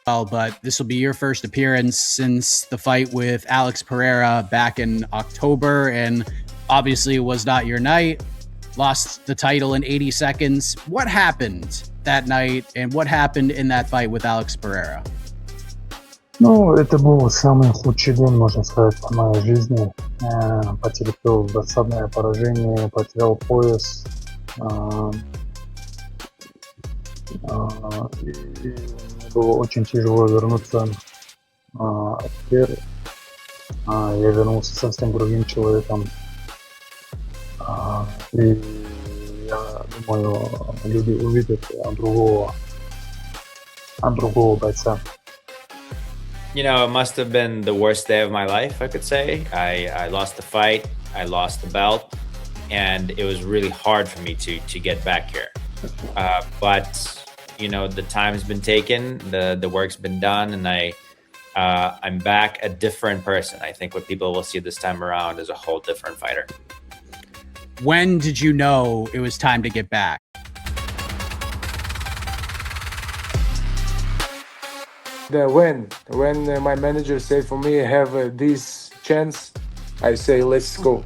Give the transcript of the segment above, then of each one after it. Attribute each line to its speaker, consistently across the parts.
Speaker 1: well, but this will be your first appearance since the fight with Alex Pereira back in October, and obviously it was not your night. Lost the title in 80 seconds. What happened that night, and what happened in that fight with Alex Pereira?
Speaker 2: Ну, это был самый худший день, можно сказать, в моей жизни. Потерпел досадное поражение, потерял пояс. И было очень тяжело вернуться. Теперь я вернулся совсем другим человеком. И я думаю, люди увидят другого бойца.
Speaker 3: You know, it must have been the worst day of my life, I could say. I lost the fight, I lost the belt, and it was really hard for me to get back here. But you know, the time's been taken, the work's been done, and I'm back a different person. I think what people will see this time around is a whole different fighter.
Speaker 1: When did you know it was time to get back?
Speaker 4: When my manager said for me have this chance, I say let's go.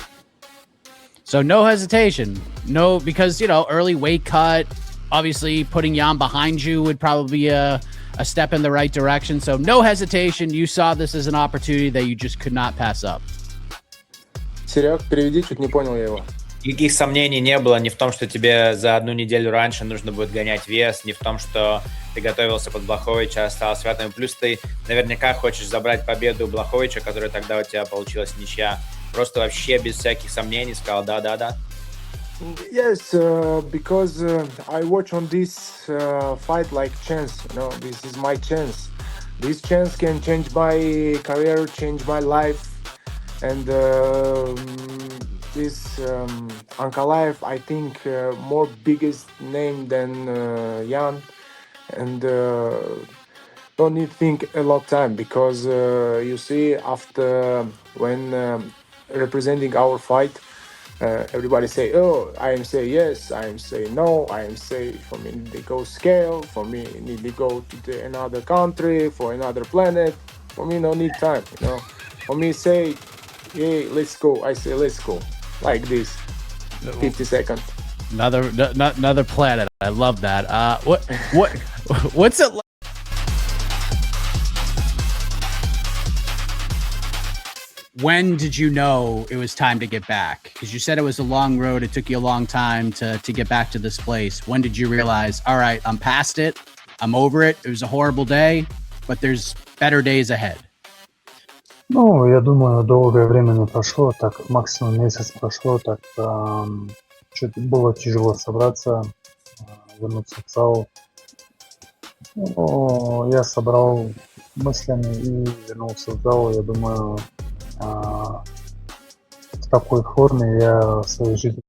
Speaker 1: So no hesitation, no, because early weight cut, obviously putting Jan behind you would probably be a step in the right direction. So no hesitation, you saw this as an opportunity that you just could not pass up.
Speaker 4: Серег, переведи, чуть не понял я его.
Speaker 3: Никаких сомнений не было ни в том, что тебе за одну неделю раньше нужно будет гонять вес, ни в том, что ты готовился под Блаховича, остался в этом. Плюс ты наверняка хочешь забрать победу у Блаховича, которая тогда у тебя получилась ничья. Просто вообще без всяких сомнений сказал да.
Speaker 4: Yes, because I watch on this fight like chance. This is my chance. This chance can change my career, change my life, and this Ankalaev, I think, more biggest name than Jan, and don't need think a lot time because you see after when representing our fight, everybody say, oh, I am say yes, I am say no, I am say for me they go scale, for me need to go to another country, for another planet, for me no need time, For me say, hey, let's go, I say let's go, like this, 50 seconds.
Speaker 1: Another planet. I love that. What's it like? When did you know it was time to get back? Because you said it was a long road. It took you a long time to get back to this place. When did you realize, all right, I'm past it. I'm over it. It was a horrible day, but there's better days ahead.
Speaker 2: Ну, я думаю, долгое время не прошло, так максимум месяц прошло, так чуть было тяжело собраться, вернуться в зал. Но я собрал мыслями и вернулся в зал. Я думаю, в такой форме я в своей жизни.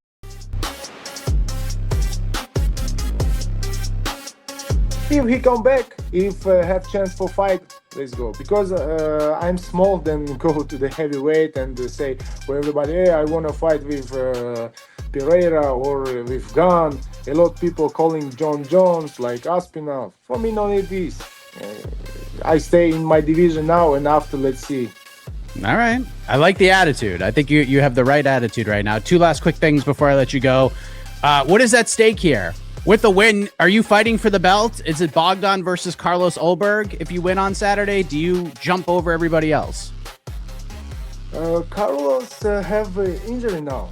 Speaker 4: If he come back, if have chance for fight, let's go. Because I'm small, then go to the heavyweight and say for everybody, hey, I want to fight with Pereira or with Gunn. A lot of people calling John Jones like Aspirin. For me, no need this. I stay in my division now, and after, let's see.
Speaker 1: All right. I like the attitude. I think you have the right attitude right now. Two last quick things before I let you go. What is at stake here? With the win, are you fighting for the belt? Is it Bogdan versus Carlos Ulberg? If you win on Saturday, do you jump over everybody else?
Speaker 4: Carlos have injury now.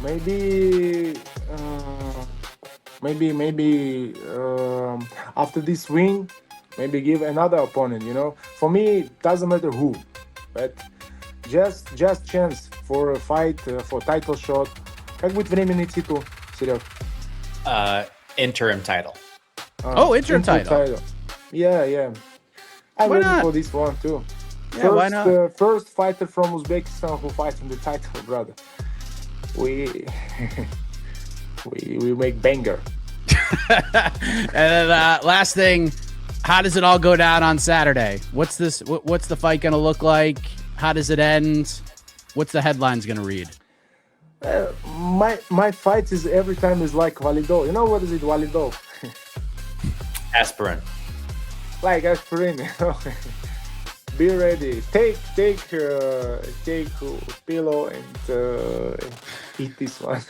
Speaker 4: Maybe after this win, maybe give another opponent. For me, it doesn't matter who, but just chance for a fight, for title shot. Как будет временный титул, Серег?
Speaker 3: Interim title.
Speaker 1: Interim title.
Speaker 4: Yeah. I'm
Speaker 1: Why
Speaker 4: ready
Speaker 1: not?
Speaker 4: for this one too.
Speaker 1: Yeah, why not?
Speaker 4: First fighter from Uzbekistan who fights in the title, brother. We make banger.
Speaker 1: And then last thing, how does it all go down on Saturday? What's the fight going to look like? How does it end? What's the headlines going to read?
Speaker 4: My fight is every time is like Validol. You know what is it, Validol?
Speaker 3: Aspirin.
Speaker 4: like aspirin, you know. Be ready. Take pillow and eat this one.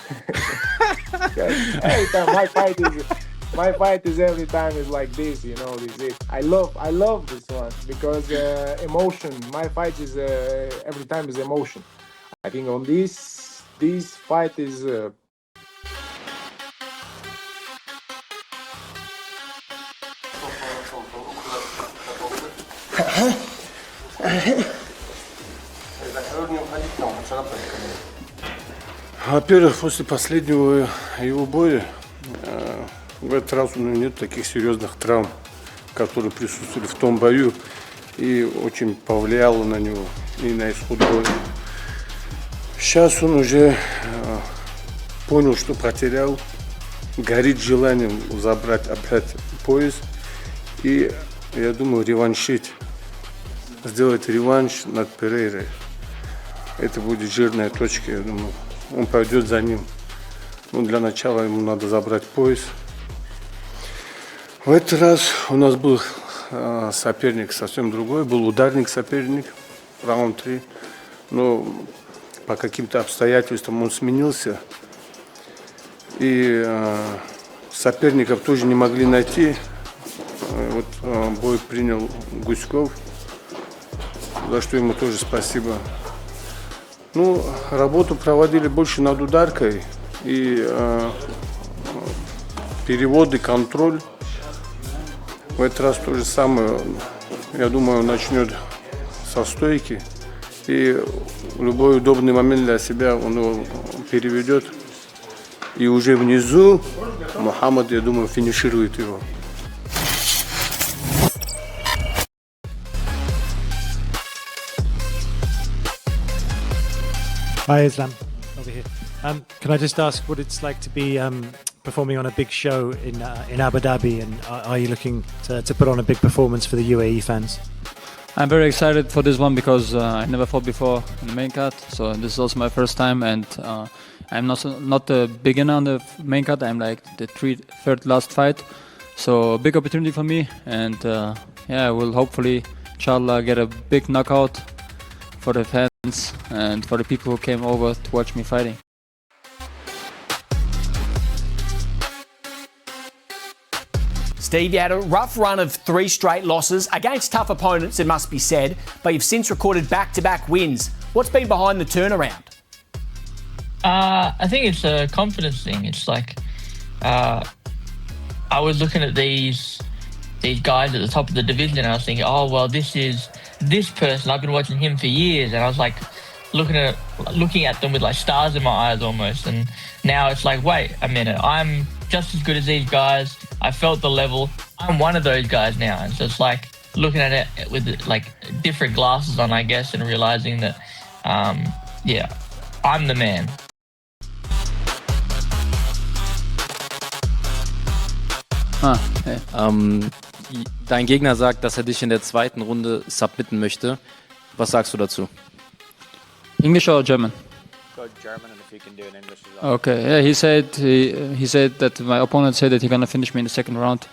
Speaker 4: Every time my fight is every time is like this, you know. This is it. I love this one because emotion. My fight is every time is emotion. I think on this fight is.
Speaker 5: Во-первых, после последнего его боя в этот раз у него нет таких серьезных травм, которые присутствовали в том бою, и очень повлияло на него и на исход боя. Сейчас он уже понял, что потерял, горит желанием забрать опять пояс, и я думаю реваншить, сделать реванш над Перейрой. Это будет жирная точка, я думаю. Он пойдет за ним. Но для начала ему надо забрать пояс. В этот раз у нас был соперник совсем другой. Был ударник соперник, раунд 3. Но по каким-то обстоятельствам он сменился. И соперников тоже не могли найти. Вот бой принял Guskov, за что ему тоже спасибо. Ну, работу проводили больше над ударкой и переводы, контроль. В этот раз то же самое. Я думаю, он начнет со стойки. И в любой удобный момент для себя он его переведет. И уже внизу Мухаммад, я думаю, финиширует его.
Speaker 6: Hi Islam, over here. Can I just ask what it's like to be performing on a big show in Abu Dhabi, and are you looking to put on a big performance for the UAE fans?
Speaker 7: I'm very excited for this one because I never fought before in the main card, so this is also my first time, and I'm not a beginner on the main card. I'm like the third last fight, so a big opportunity for me, and yeah, I will hopefully, inshallah, get a big knockout for the fans and for the people who came over to watch me fighting.
Speaker 8: Steve, you had a rough run of 3 straight losses against tough opponents, it must be said, but you've since recorded back-to-back wins. What's been behind the turnaround?
Speaker 9: I think it's a confidence thing. It's like I was looking at these guys at the top of the division, and I was thinking, oh well, this is this person. I've been watching him for years, and I was like looking at them with like stars in my eyes almost. And now it's like, wait a minute, I'm just as good as these guys. I felt the level. I'm one of those guys now, and so it's like looking at it with like different glasses on, I guess, and realizing that, yeah, I'm the man.
Speaker 10: Dein Gegner sagt, dass er dich in der zweiten Runde submitten möchte. Was sagst du dazu?
Speaker 7: English or German?
Speaker 3: Go German, and if you can do it in English as well.
Speaker 7: Okay, yeah, he said that my opponent said that he's gonna finish me in the second round.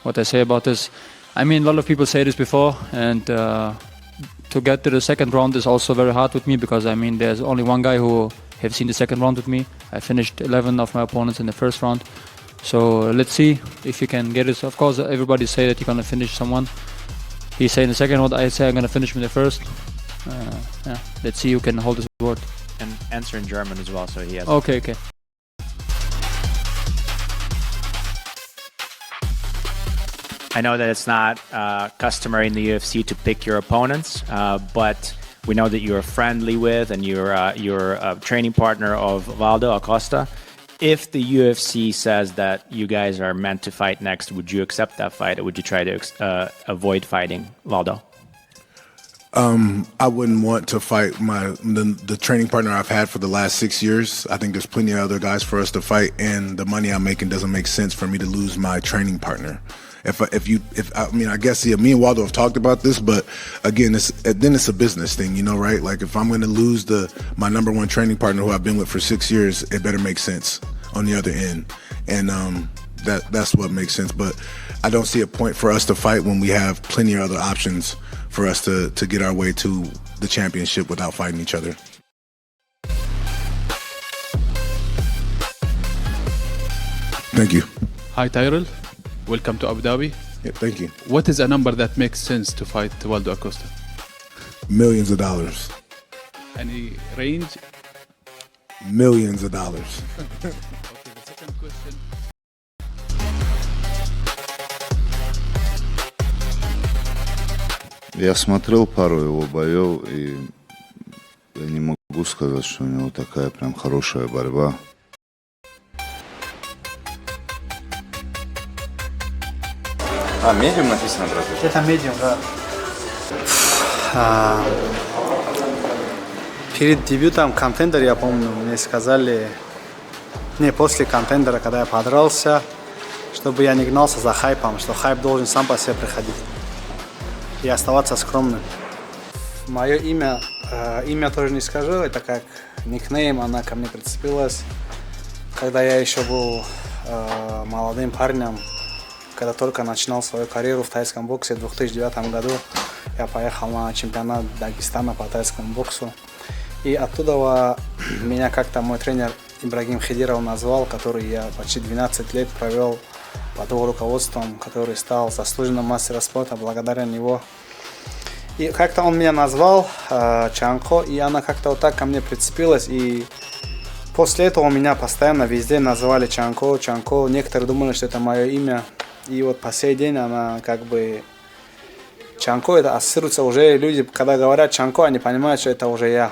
Speaker 7: What I say about this, I mean, a lot of people say this before, and to get to the second round is also very hard with me because I mean, there's only one guy who have seen the second round with me. I finished 11 of my opponents in the first round. So let's see if you can get it. Of course, everybody say that you're gonna finish someone. He say in the second round, I say I'm gonna finish him in the first. Yeah, let's see who can hold his word.
Speaker 3: And answer in German as well, so he has.
Speaker 7: Okay.
Speaker 3: I know that it's not customary in the UFC to pick your opponents, but we know that you're friendly with and you're a training partner of Valdo Acosta. If the UFC says that you guys are meant to fight next, would you accept that fight, or would you try to avoid fighting Valdo?
Speaker 11: I wouldn't want to fight the training partner I've had for the last 6 years. I think there's plenty of other guys for us to fight, and the money I'm making doesn't make sense for me to lose my training partner. I guess me and Waldo have talked about this, but again, it's a business thing, you know, right? Like if I'm going to lose my number one training partner who I've been with for 6 years, it better make sense on the other end. And that's what makes sense. But I don't see a point for us to fight when we have plenty of other options for us to get our way to the championship without fighting each other. Thank you.
Speaker 12: Hi Tyrell, welcome to Abu Dhabi.
Speaker 11: Yeah, thank you.
Speaker 12: What is a number that makes sense to fight Waldo Acosta?
Speaker 11: Millions of dollars.
Speaker 12: Any range?
Speaker 11: Millions of dollars.
Speaker 12: Okay, the second question.
Speaker 13: Я смотрел пару его боев, и я не могу сказать, что у него такая прям хорошая борьба.
Speaker 10: Медиум написано, брат?
Speaker 14: Это медиум, да. Перед дебютом контендер, я помню, мне сказали, не после контендера, когда я подрался, чтобы я не гнался за хайпом, что хайп должен сам по себе приходить и оставаться скромным. Мое имя тоже не скажу, это как никнейм, она ко мне прицепилась, когда я еще был молодым парнем, когда только начинал свою карьеру в тайском боксе в 2009 году. Я поехал на чемпионат Дагестана по тайскому боксу. И оттуда меня как-то мой тренер Ибрагим Хидиров назвал, который я почти 12 лет провел под его руководством, который стал заслуженным мастером спорта благодаря него. И как-то он меня назвал Chanko, и она как-то вот так ко мне прицепилась. И после этого меня постоянно везде называли Chanko, Chanko. Некоторые думали, что это мое имя. И вот по сей день она как бы... Chanko это ассоциируется уже, люди, когда говорят Chanko, они понимают, что это уже я.